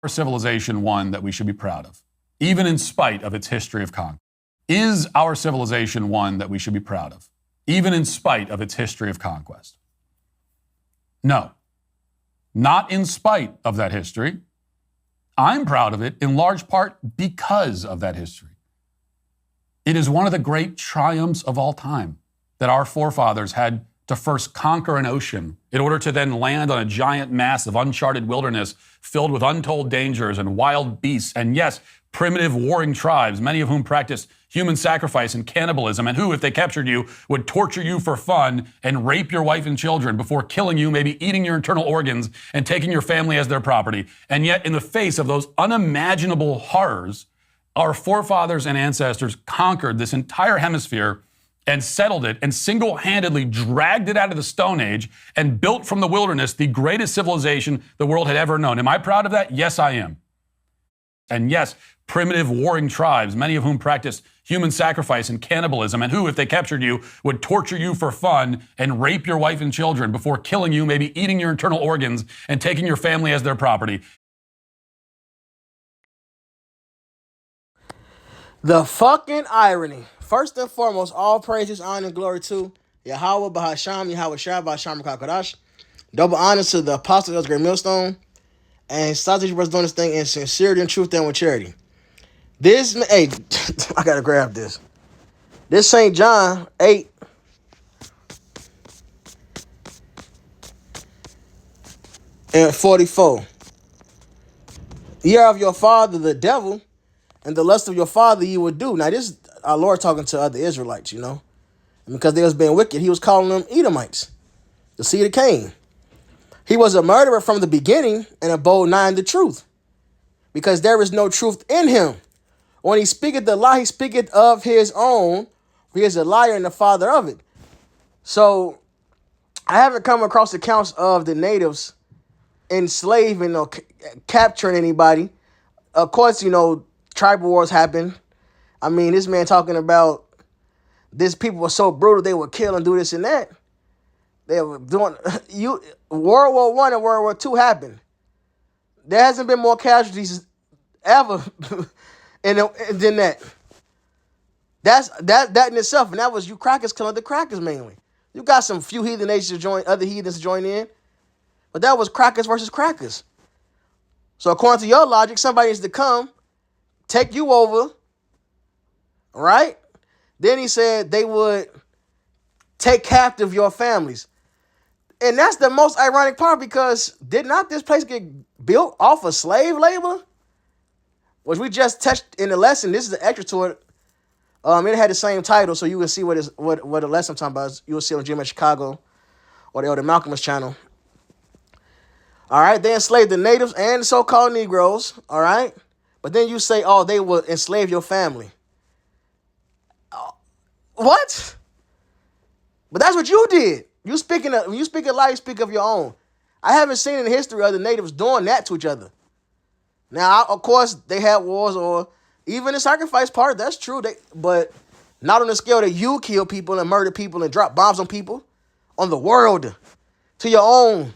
Our civilization one that we should be proud of, even in spite of its history of conquest? Is our civilization one that we should be proud of, even in spite of its history of conquest? No, not in spite of that history. I'm proud of it in large part because of that history. It is one of the great triumphs of all time that our forefathers had to first conquer an ocean in order to then land on a giant mass of uncharted wilderness filled with untold dangers and wild beasts, and yes, primitive warring tribes, many of whom practiced human sacrifice and cannibalism, and who, if they captured you, would torture you for fun and rape your wife and children before killing you, maybe eating your internal organs and taking your family as their property. And yet, in the face of those unimaginable horrors, our forefathers and ancestors conquered this entire hemisphere and settled it and single-handedly dragged it out of the Stone Age and built from the wilderness the greatest civilization the world had ever known. Am I proud of that? Yes, I am. And yes, primitive warring tribes, many of whom practiced human sacrifice and cannibalism, and who, if they captured you, would torture you for fun and rape your wife and children before killing you, maybe eating your internal organs and taking your family as their property. The fucking irony. First and foremost, all praises, honor, and glory to Yahweh, Bahasham, Yahweh Shah, Bahasham, Kakadash. Double honor to the apostle of the Great Millstone. And Sausage was doing this thing in sincerity and truth and with charity. This, hey, I gotta grab this. This St. John 8. And 44. Ye are of your father, the devil, and the lust of your father you would do. Now, this is our Lord talking to other Israelites, you know. And because they was being wicked, he was calling them Edomites, the seed of Cain. He was a murderer from the beginning and abode not in the truth, because there is no truth in him. When he speaketh the lie, he speaketh of his own. He is a liar and the father of it. So I haven't come across accounts of the natives enslaving or capturing anybody. Of course, you know, tribal wars happen. I mean, this man talking about these people were so brutal they would kill and do this and that. They were doing World War I and World War II happened. There hasn't been more casualties ever than that. That's that in itself, and that was you crackers killing the crackers mainly. You got some few heathen nations join, other heathens join in, but that was crackers versus crackers. So according to your logic, somebody needs to come, take you over, right? Then he said they would take captive your families. And that's the most ironic part, because did not this place get built off of slave labor? Which we just touched in the lesson. This is the extra to it. It had the same title, so you can see what the lesson I'm talking about. You will see on Jim at Chicago or the Elder Malcolm's channel. All right, they enslaved the natives and the so-called Negroes, all right? But then you say, oh, they will enslave your family. What? But that's what you did. When you speak a lie, you speak of your own. I haven't seen in the history of the natives doing that to each other. Now, of course, they had wars, or even the sacrifice part, that's true. But not on the scale that you kill people and murder people and drop bombs on people, on the world, to your own.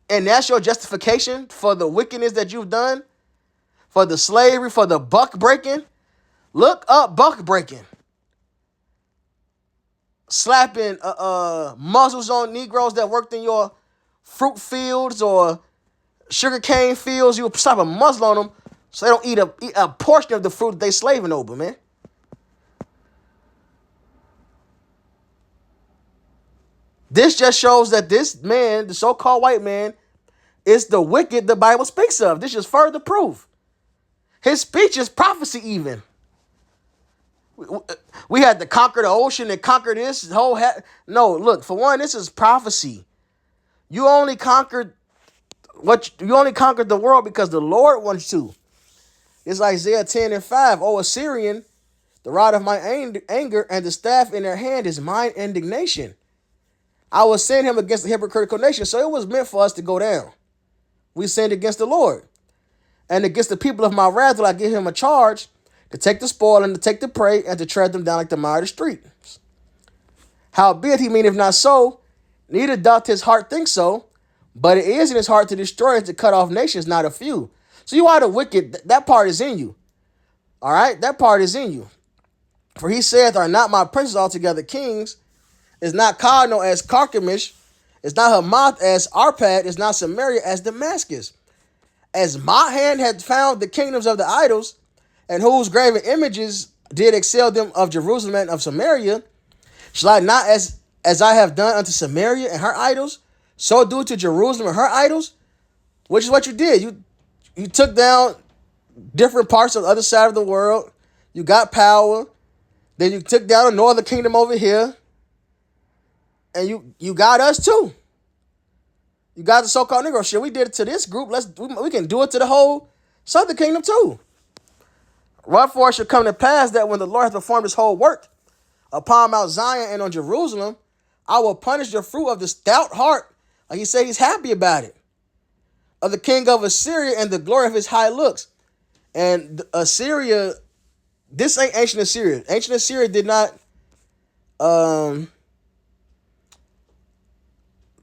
And that's your justification for the wickedness that you've done, for the slavery, for the buck breaking. Look up buck breaking. Slapping muzzles on Negroes that worked in your fruit fields or sugarcane fields. You would slap a muzzle on them so they don't eat a portion of the fruit that they slaving over, man. This just shows that this man, the so-called white man, is the wicked the Bible speaks of. This is further proof. His speech is prophecy even. We had to conquer the ocean and conquer this whole... No, look, for one, this is prophecy. You only conquered the world because the Lord wants to. It's Isaiah 10 and 5. O Assyrian, the rod of my anger and the staff in their hand is mine indignation. I will send him against the hypocritical nation. So it was meant for us to go down. We sinned against the Lord. And against the people of my wrath will I give him a charge to take the spoil and to take the prey and to tread them down like the mire of the streets. Howbeit he meaneth not so, neither doth his heart think so, But it is in his heart to destroy and to cut off nations, not a few. So you are the wicked. That part is in you. All right? That part is in you. For he saith, are not my princes altogether kings? Is not Cardinal as Carchemish? Is not Hamath as Arpad? Is not Samaria as Damascus? As my hand had found the kingdoms of the idols, and whose graven images did excel them of Jerusalem and of Samaria, shall I not as I have done unto Samaria and her idols, so do to Jerusalem and her idols? Which is what you did. You took down different parts of the other side of the world. You got power. Then you took down the northern kingdom over here. And you got us too. You got the so-called Negro shit. We did it to this group. We can do it to the whole southern kingdom too. Wherefore it shall come to pass that when the Lord hath performed his whole work upon Mount Zion and on Jerusalem, I will punish the fruit of the stout heart. Like he said, he's happy about it. Of the king of Assyria and the glory of his high looks. And Assyria, this ain't ancient Assyria. Ancient Assyria did not,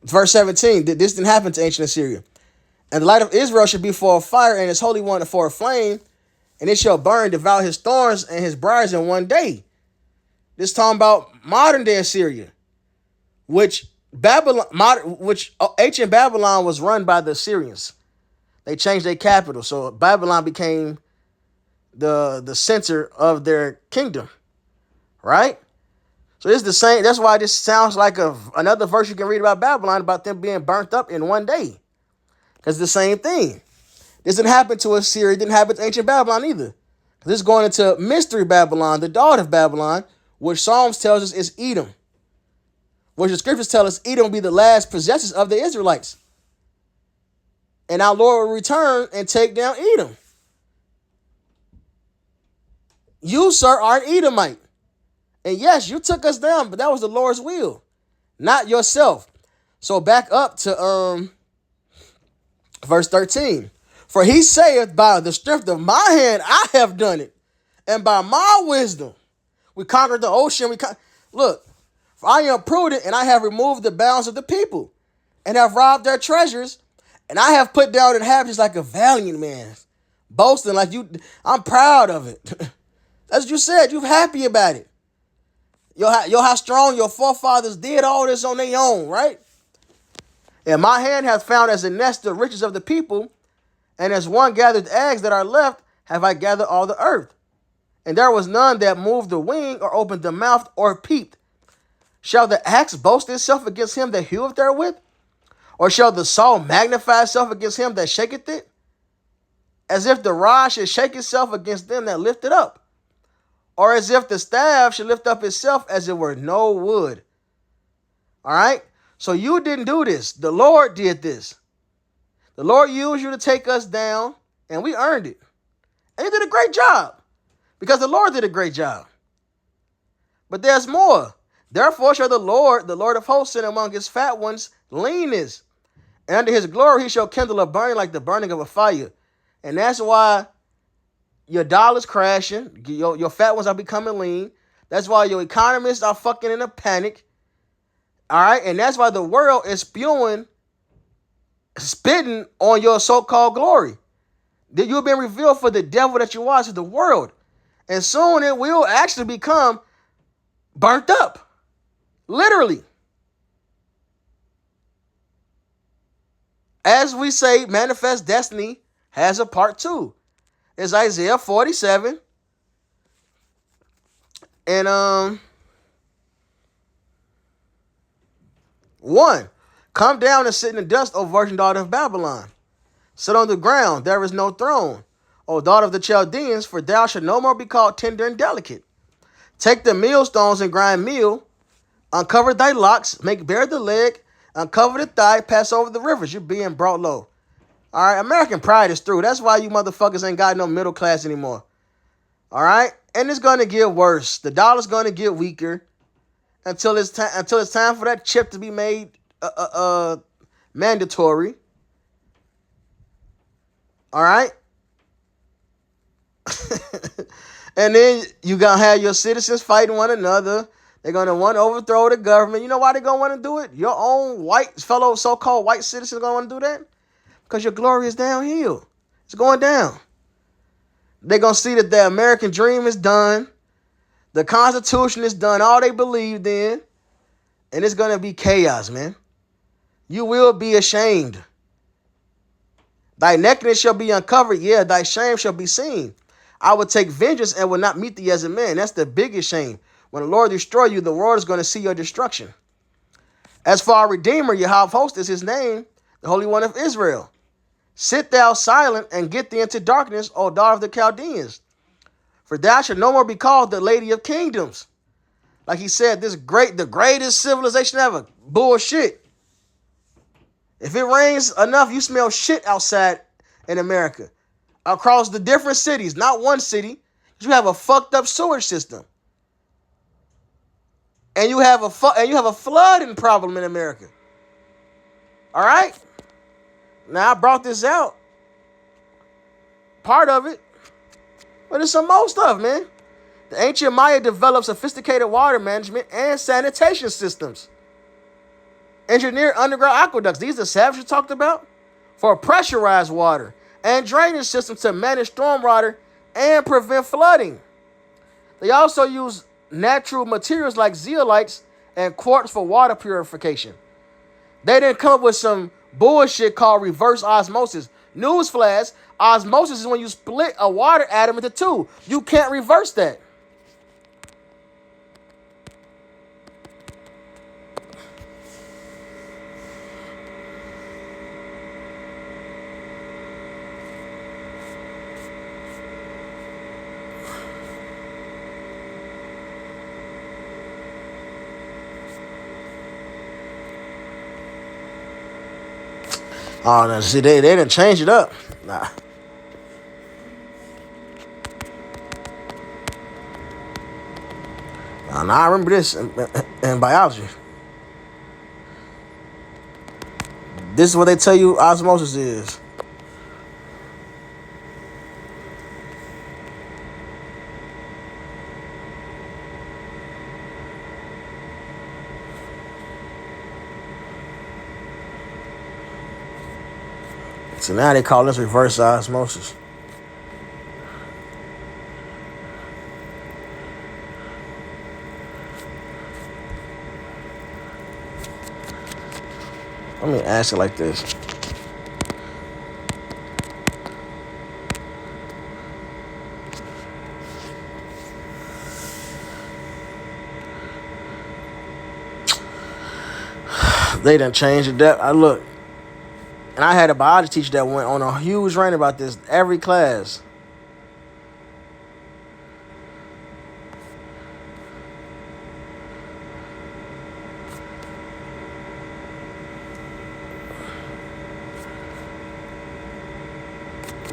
verse 17, this didn't happen to ancient Assyria. And the light of Israel should be for a fire, and his holy one for a flame, and it shall burn, devour his thorns and his briars in one day. This talking about modern day Assyria, which ancient Babylon was run by the Assyrians. They changed their capital, so Babylon became the center of their kingdom, right? So it's the same. That's why this sounds like another verse you can read about Babylon, about them being burnt up in one day. Because the same thing. This didn't happen to Assyria. It didn't happen to ancient Babylon either. This is going into mystery Babylon, the daughter of Babylon, which Psalms tells us is Edom. Which the scriptures tell us Edom will be the last possessors of the Israelites. And our Lord will return and take down Edom. You, sir, are an Edomite. And yes, you took us down, but that was the Lord's will, not yourself. So back up to verse 13. For he saith, by the strength of my hand I have done it, and by my wisdom we conquered the ocean. Look, for I am prudent, and I have removed the bounds of the people, and have robbed their treasures, and I have put down inhabitants like a valiant man, boasting like you. I'm proud of it. That's what you said. You're happy about it. How strong your forefathers did all this on their own, right? And my hand hath found as a nest the riches of the people, and as one gathered eggs that are left, have I gathered all the earth. And there was none that moved the wing, or opened the mouth, or peeped. Shall the axe boast itself against him that heweth therewith? Or shall the saw magnify itself against him that shaketh it? As if the rod should shake itself against them that lift it up. Or as if the staff should lift up itself as it were no wood. All right? So you didn't do this. The Lord did this. The Lord used you to take us down, and we earned it. And you did a great job, because the Lord did a great job. But there's more. Therefore shall the Lord of hosts, send among his fat ones leanness. And under his glory he shall kindle a burning like the burning of a fire. And that's why your dollar's crashing. Your fat ones are becoming lean. That's why your economists are fucking in a panic. All right? And that's why the world is spitting on your so-called glory. That you've been revealed for the devil that you are to the world. And soon it will actually become burnt up. Literally. As we say, Manifest Destiny has a part 2. It's Isaiah 47. And 1. Come down and sit in the dust, O virgin daughter of Babylon. Sit on the ground, there is no throne. O daughter of the Chaldeans, for thou shalt no more be called tender and delicate. Take the millstones and grind meal. Uncover thy locks, make bare the leg, uncover the thigh, pass over the rivers. You're being brought low. All right, American pride is through. That's why you motherfuckers ain't got no middle class anymore. All right, and it's gonna get worse. The dollar's gonna get weaker until it's time for that chip to be made mandatory. All right, and then you gonna have your citizens fighting one another. They're going to want to overthrow the government. You know why they're going to want to do it? Your own fellow so-called white citizens are going to want to do that? Because your glory is downhill. It's going down. They're going to see that the American dream is done. The Constitution is done. All they believed in. And it's going to be chaos, man. You will be ashamed. Thy nakedness shall be uncovered. Yeah, thy shame shall be seen. I will take vengeance and will not meet thee as a man. That's the biggest shame. When the Lord destroy you, the world is going to see your destruction. As for our Redeemer, Yahweh of hosts is his name, the Holy One of Israel. Sit thou silent and get thee into darkness, O daughter of the Chaldeans. For thou shalt no more be called the Lady of Kingdoms. Like he said, the greatest civilization ever. Bullshit. If it rains enough, you smell shit outside in America. Across the different cities, not one city. You have a fucked up sewage system. And you have a flooding problem in America. All right? Now, I brought this out. Part of it. But it's some more stuff, man. The ancient Maya developed sophisticated water management and sanitation systems. Engineered underground aqueducts. These are savages talked about. For pressurized water. And drainage systems to manage stormwater and prevent flooding. They also use natural materials like zeolites and quartz for water purification. They didn't come up with some bullshit called reverse osmosis. Newsflash, osmosis is when you split a water atom into two. You can't reverse that. Oh, no, see, they didn't change it up. Nah. Now I remember this in biology. This is what they tell you osmosis is. So now they call this reverse osmosis. Let me ask it like this. They done changed the depth. I look. And I had a biology teacher that went on a huge rant about this every class.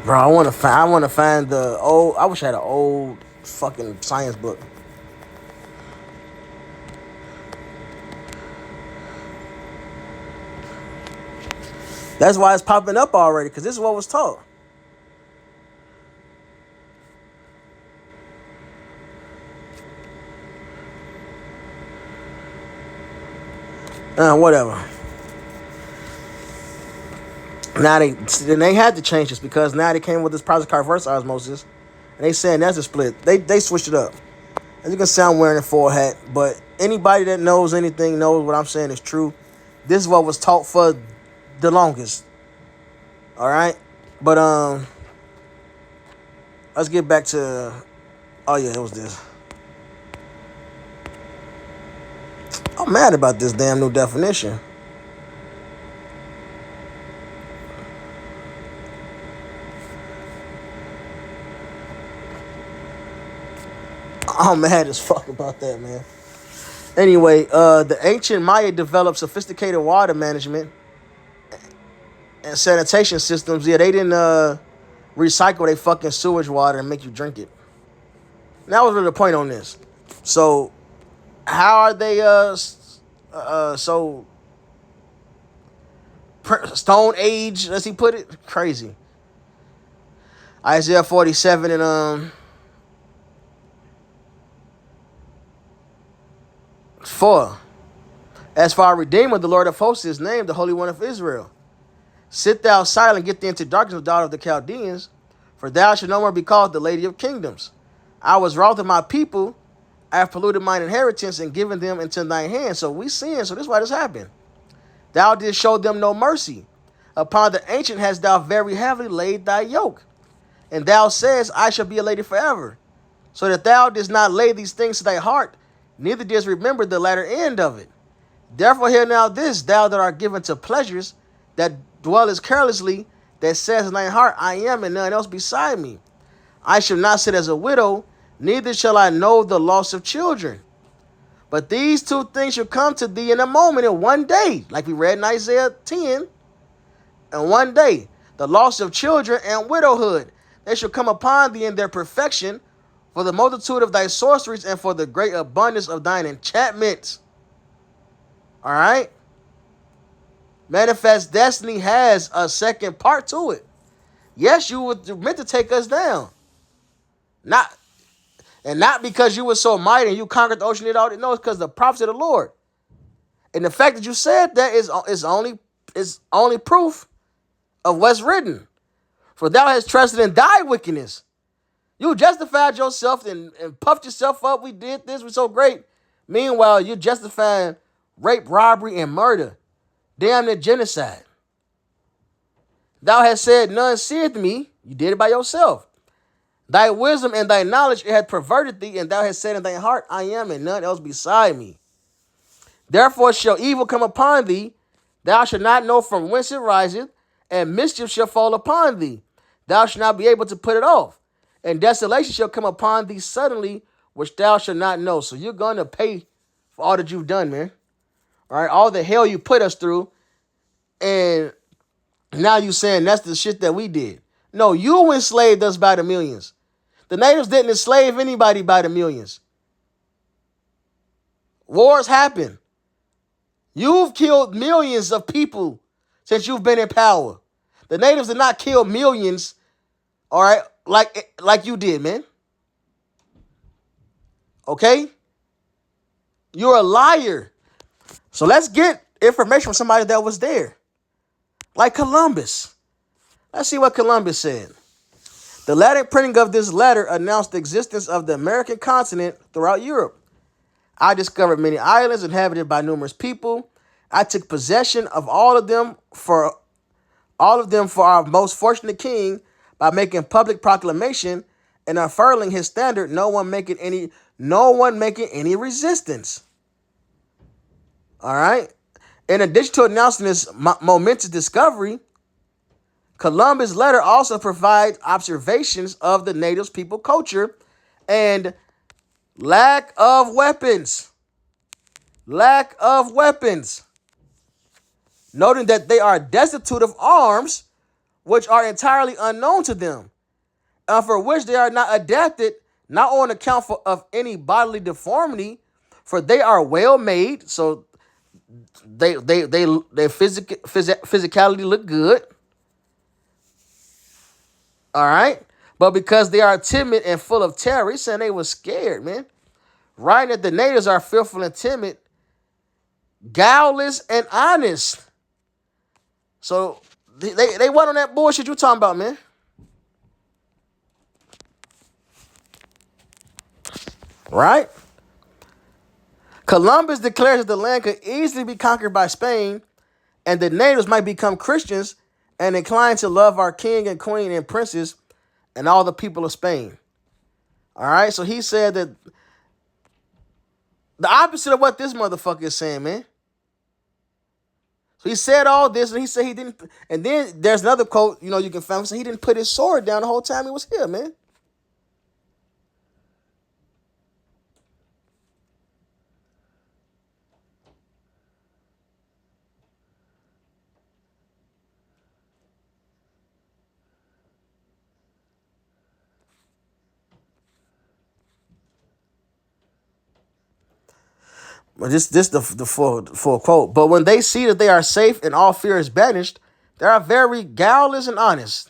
Bro, I want to find the old. I wish I had an old fucking science book. That's why it's popping up already, because this is what was taught. Whatever. Now they had to change this because now they came with this project called reverse osmosis, and they saying that's a split. They switched it up. As you can see, I'm wearing a full hat, but anybody that knows anything knows what I'm saying is true. This is what was taught for the longest. All right, but let's get back to. Oh yeah, it was this. I'm mad about this damn new definition. I'm mad as fuck about that, man. Anyway, the ancient Maya developed sophisticated water management and sanitation systems. Yeah, they didn't recycle their fucking sewage water and make you drink it. And that was really the point on this. So, how are they so Stone Age, as he put it? Crazy. Isaiah 47 and 4. As for our Redeemer, the Lord of hosts is named, the Holy One of Israel. Sit thou silent, get thee into darkness, daughter of the Chaldeans, for thou shalt no more be called the Lady of Kingdoms. I was wroth of my people, I have polluted mine inheritance and given them into thine hand. So we sin, so this is why this happened. Thou didst show them no mercy. Upon the ancient hast thou very heavily laid thy yoke. And thou sayest, I shall be a lady forever. So that thou didst not lay these things to thy heart, neither didst remember the latter end of it. Therefore hear now this, thou that art given to pleasures, that dwellest carelessly, that says in thine heart, I am, and none else beside me. I shall not sit as a widow, neither shall I know the loss of children. But these two things shall come to thee in a moment, in one day, like we read in Isaiah 10, in one day, the loss of children and widowhood. They shall come upon thee in their perfection, for the multitude of thy sorceries and for the great abundance of thine enchantments. All right? Manifest Destiny has a second part to it. Yes, you were meant to take us down. Not because you were so mighty and you conquered the ocean and all that. No, it's because the prophets of the Lord. And the fact that you said that is only proof of what's written. For thou hast trusted in thy wickedness. You justified yourself and puffed yourself up. We did this. We're so great. Meanwhile, you justified rape, robbery, and murder. Damn near genocide. Thou hast said, none seeth me. You did it by yourself. Thy wisdom and thy knowledge it hath perverted thee, and thou hast said in thy heart, I am, and none else beside me. Therefore shall evil come upon thee. Thou shalt not know from whence it riseth, and mischief shall fall upon thee. Thou shalt not be able to put it off. And desolation shall come upon thee suddenly, which thou shalt not know. So you're going to pay for all that you've done, man. All right, all the hell you put us through, and now you saying that's the shit that we did. No, you enslaved us by the millions. The natives didn't enslave anybody by the millions. Wars happen. You've killed millions of people since you've been in power. The natives did not kill millions, all right, like you did, man. Okay? You're a liar. So let's get information from somebody that was there. Like Columbus. Let's see what Columbus said. The Latin printing of this letter announced the existence of the American continent throughout Europe. I discovered many islands inhabited by numerous people. I took possession of all of them for our most fortunate king by making public proclamation and unfurling his standard, no one making any resistance. All right. In addition to announcing this momentous discovery, Columbus' letter also provides observations of the natives' people culture and lack of weapons. Lack of weapons. Noting that they are destitute of arms, which are entirely unknown to them, and for which they are not adapted, not on account of any bodily deformity, for they are well made, so their physicality look good. All right? But because they are timid and full of terror, he's saying they were scared, man. Writing that the natives are fearful and timid, guileless and honest. So they went on that bullshit you talking about, man. Right? Columbus declares that the land could easily be conquered by Spain, and the natives might become Christians and inclined to love our king and queen and princes and all the people of Spain. All right? So he said that the opposite of what this motherfucker is saying, man. So he said all this, and he said he didn't. And then there's another quote, you can find. So he didn't put his sword down the whole time he was here, man. But this the full quote. But when they see that they are safe and all fear is banished, they are very guileless and honest,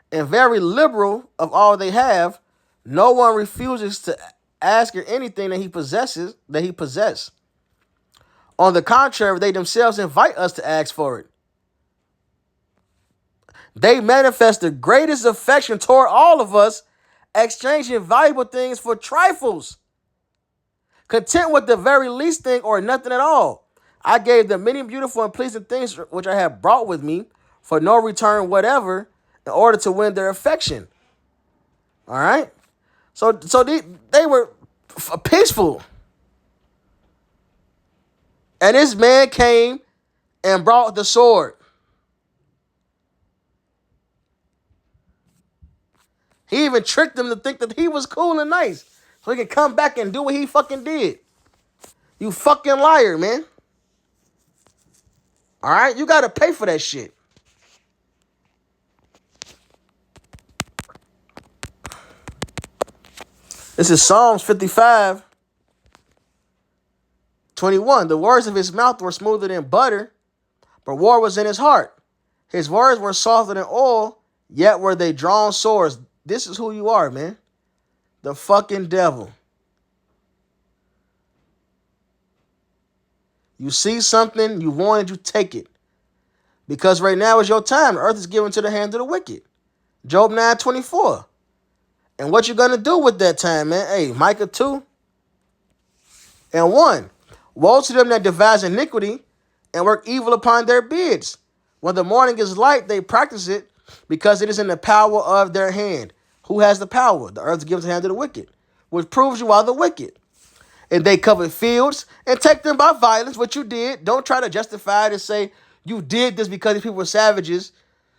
and very liberal of all they have. No one refuses to ask her anything that he possesses. On the contrary, they themselves invite us to ask for it. They manifest the greatest affection toward all of us, exchanging valuable things for trifles, content with the very least thing or nothing at all. I gave them many beautiful and pleasing things which I have brought with me for no return whatever, in order to win their affection. All right? So they were peaceful. And this man came and brought the sword. He even tricked them to think that he was cool and nice, so he could come back and do what he fucking did. You fucking liar, man. All right? You got to pay for that shit. This is Psalms 55, 21. The words of his mouth were smoother than butter, but war was in his heart. His words were softer than oil, yet were they drawn swords. This is who you are, man. The fucking devil. You see something, you want it, you take it. Because right now is your time. The earth is given to the hand of the wicked. Job 9:24. And what you gonna do with that time, man? Hey, Micah 2:1. Woe to them that devise iniquity and work evil upon their beards. When the morning is light, they practice it, because it is in the power of their hand. Who has the power? The earth is given to the hand of the wicked, which proves you are the wicked. And they covet fields and take them by violence, what you did. Don't try to justify it and say you did this because these people were savages,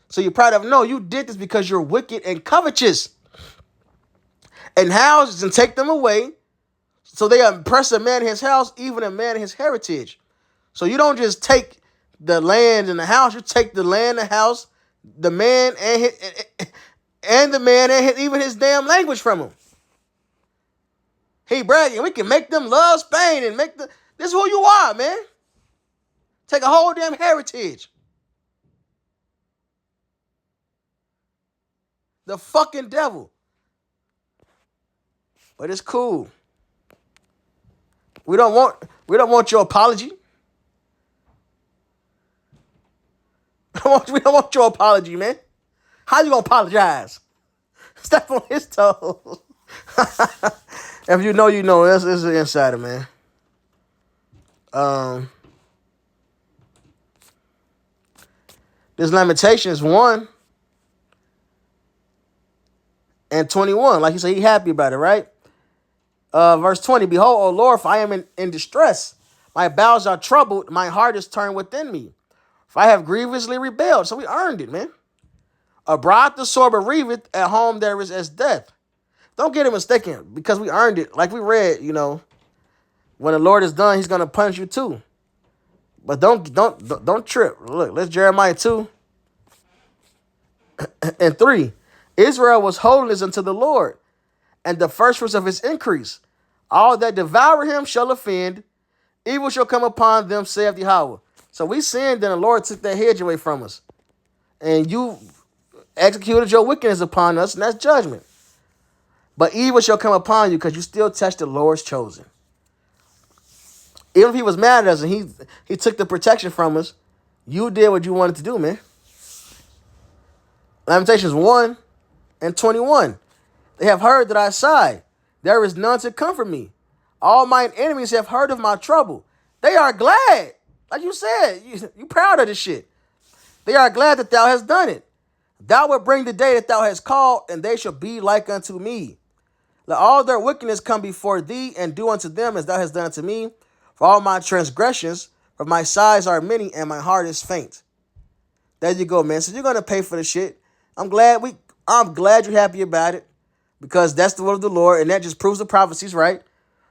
so you're proud of. No, you did this because you're wicked and covetous. And houses and take them away, so they oppress a man in his house, even a man in his heritage. So you don't just take the land and the house, you take the land, the house, the man and the man and even his damn language from him. He bragging, we can make them love Spain and make the. This is who you are, man. Take a whole damn heritage. The fucking devil. But it's cool. We don't want your apology. We don't want your apology, man. How you gonna apologize? Step on his toes. If you know, you know. This is an insider, man. This Lamentations 1:21. Like he said, he happy about it, right? Verse 20. Behold, O Lord, for I am in distress. My bowels are troubled. My heart is turned within me. For I have grievously rebelled. So we earned it, man. Abroad the sword bereaveth, at home there is as death. Don't get it mistaken, because we earned it. Like we read, when the Lord is done, he's going to punish you too. But don't trip. Look, let's Jeremiah 2:3. Israel was holiness unto the Lord, and the firstfruits of his increase. All that devour him shall offend. Evil shall come upon them, saith Yahweh. So we sinned, and the Lord took that hedge away from us. And you executed your wickedness upon us, and that's judgment. But evil shall come upon you, because you still touch the Lord's chosen. Even if he was mad at us and he took the protection from us, you did what you wanted to do, man. Lamentations 1:21. They have heard that I sigh. There is none to comfort me. All mine enemies have heard of my trouble. They are glad. Like you said, you proud of this shit. They are glad that thou hast done it. Thou wilt bring the day that thou hast called, and they shall be like unto me. Let all their wickedness come before thee, and do unto them as thou hast done unto me. For all my transgressions, for my sighs are many, and my heart is faint. There you go, man. So you're gonna pay for the shit. I'm glad you're happy about it, because that's the word of the Lord, and that just proves the prophecies, right?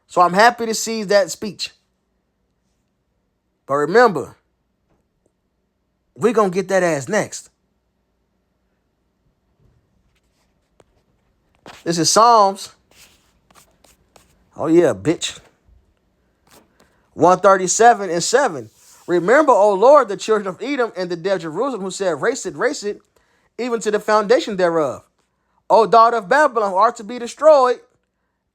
So I'm happy to see that speech. But remember, we're gonna get that ass next. This is Psalms. Oh yeah, bitch. 137:7. Remember, O Lord, the children of Edom and the dead of Jerusalem, who said, race it, even to the foundation thereof. O daughter of Babylon, who art to be destroyed.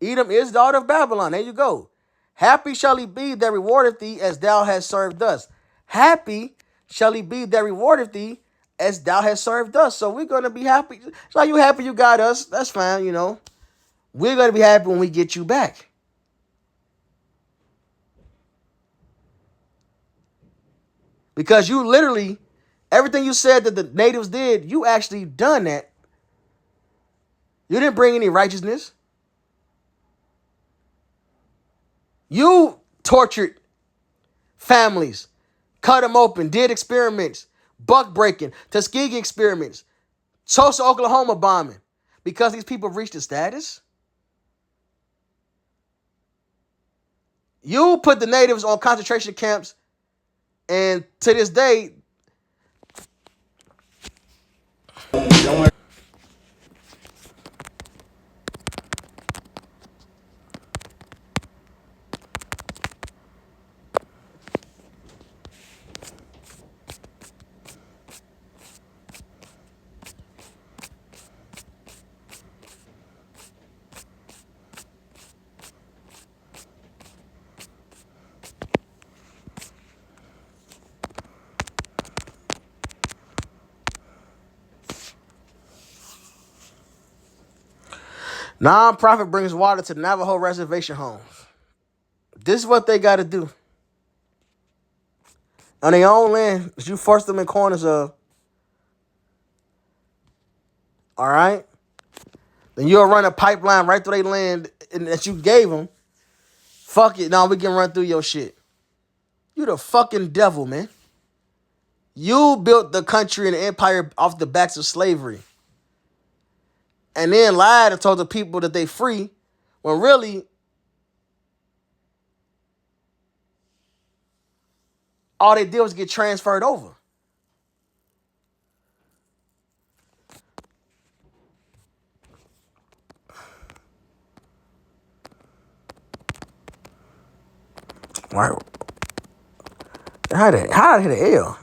Edom is daughter of Babylon. There you go. Happy shall he be that rewardeth thee as thou hast served us. Happy shall he be that rewardeth thee as thou hast served us. So we're going to be happy. So you happy you got us. That's fine, you know. We're going to be happy when we get you back. Because you literally, everything you said that the natives did, you actually done that. You didn't bring any righteousness. You tortured families, cut them open, did experiments, buck breaking, Tuskegee experiments, Tulsa, Oklahoma bombing, because these people reached the status. You put the natives on concentration camps, and to this day, non-profit brings water to Navajo reservation homes. This is what they got to do. On their own land that you forced them in corners of. All right? Then you'll run a pipeline right through their land that you gave them. Fuck it. Now we can run through your shit. You the fucking devil, man. You built the country and the empire off the backs of slavery. And then lied and told the people that they free, when really all they did was get transferred over. Right. How did I hit an L?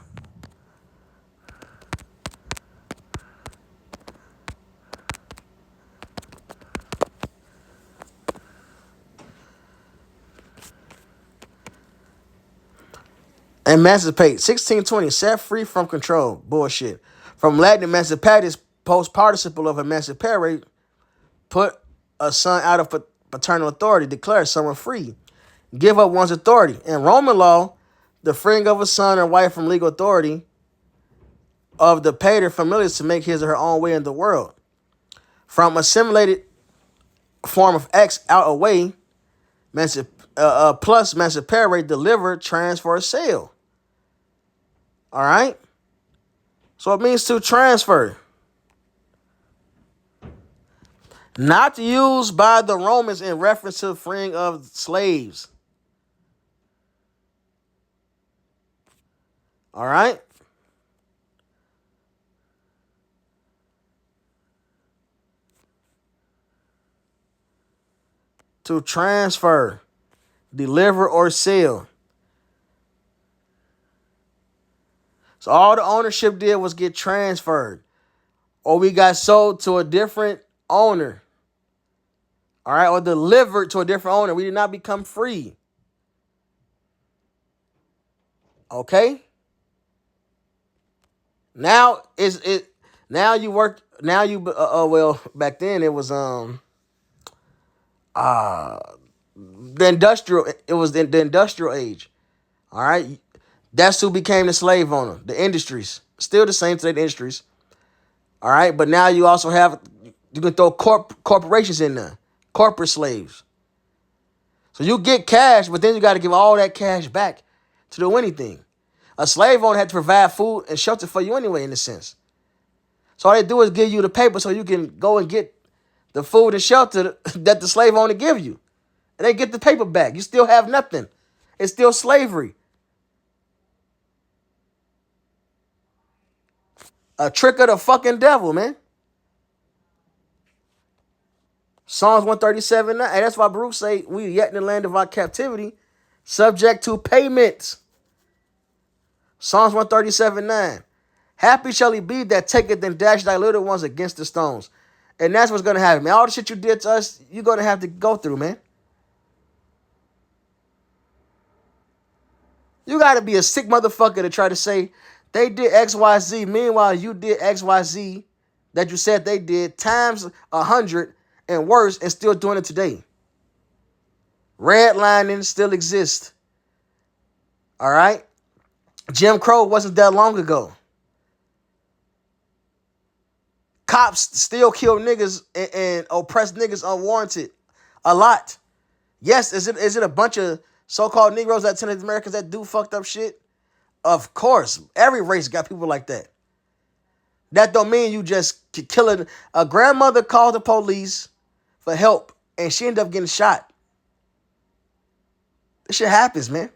Emancipate. 1620. Set free from control. Bullshit. From Latin emancipatis, post participle of emancipare, put a son out of paternal authority, declare someone free, give up one's authority. In Roman law, the freeing of a son or wife from legal authority of the pater familiars to make his or her own way in the world. From assimilated form of X out away, plus emancipare, deliver, transfer, sale. All right? So it means to transfer. Not used by the Romans in reference to freeing of slaves. All right? To transfer, deliver, or sell. So all the ownership did was get transferred. Or we got sold to a different owner. All right? Or delivered to a different owner. We did not become free. Okay? Now now you work well, back then it was the industrial the industrial age. All right? That's who became the slave owner, the industries. Still the same today, the industries. All right, but now you also have, you can throw corporations in there, corporate slaves. So you get cash, but then you got to give all that cash back to do anything. A slave owner had to provide food and shelter for you anyway, in a sense. So all they do is give you the paper so you can go and get the food and shelter that the slave owner give you. And they get the paper back. You still have nothing. It's still slavery. A trick of the fucking devil, man. Psalms 137:9. And that's why Baruch say, we yet in the land of our captivity, subject to payment. Psalms 137:9. Happy shall he be that taketh and dash thy little ones against the stones. And that's what's going to happen, man. All the shit you did to us, you're going to have to go through, man. You got to be a sick motherfucker to try to say they did XYZ. Meanwhile, you did XYZ that you said they did times 100 and worse and still doing it today. Redlining still exists. All right? Jim Crow wasn't that long ago. Cops still kill niggas and oppress niggas unwarranted a lot. Yes, is it a bunch of so-called Negroes, Latin Americans that do fucked up shit? Of course. Every race got people like that. That don't mean you just killing. A grandmother called the police for help and she ended up getting shot. This shit happens, man.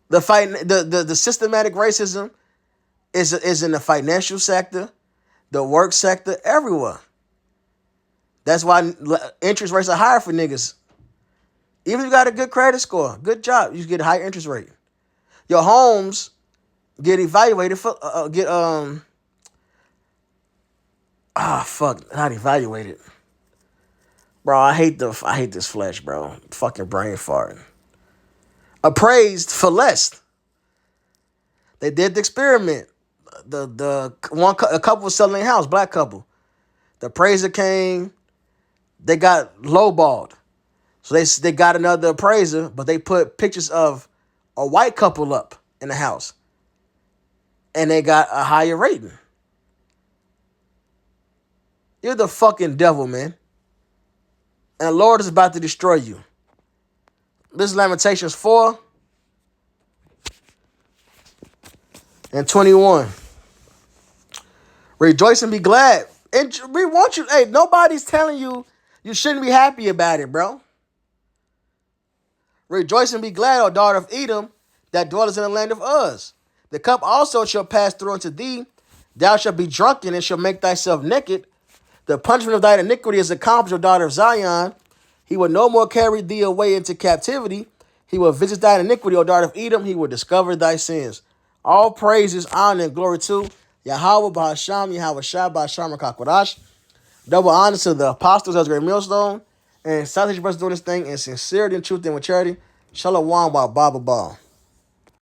The systematic racism is in the financial sector, the work sector, everywhere. That's why interest rates are higher for niggas. Even if you got a good credit score, good job, you get a higher interest rate. Your homes get evaluated for not evaluated. Bro, I hate this flesh, bro. Fucking brain farting. Appraised for less. They did the experiment. A couple was selling a house, black couple. The appraiser came, they got lowballed. So they got another appraiser, but they put pictures of a white couple up in the house. And they got a higher rating. You're the fucking devil, man. And the Lord is about to destroy you. This is Lamentations 4 and 21. Rejoice and be glad. And we want you. Hey, nobody's telling you you shouldn't be happy about it, bro. Rejoice and be glad, O daughter of Edom, that dwellest in the land of Uz. The cup also shall pass through unto thee. Thou shalt be drunken and shalt make thyself naked. The punishment of thine iniquity is accomplished, O daughter of Zion. He will no more carry thee away into captivity. He will visit thine iniquity, O daughter of Edom. He will discover thy sins. All praises, honor, and glory to Yahweh, Bahasham, Yahweh Shai, Bahasham, Kakwadash. Double honor to the apostles as a great millstone. And South Asian brothers doing this thing in sincerity and truth and with charity. Shalom, wa Baba Ball.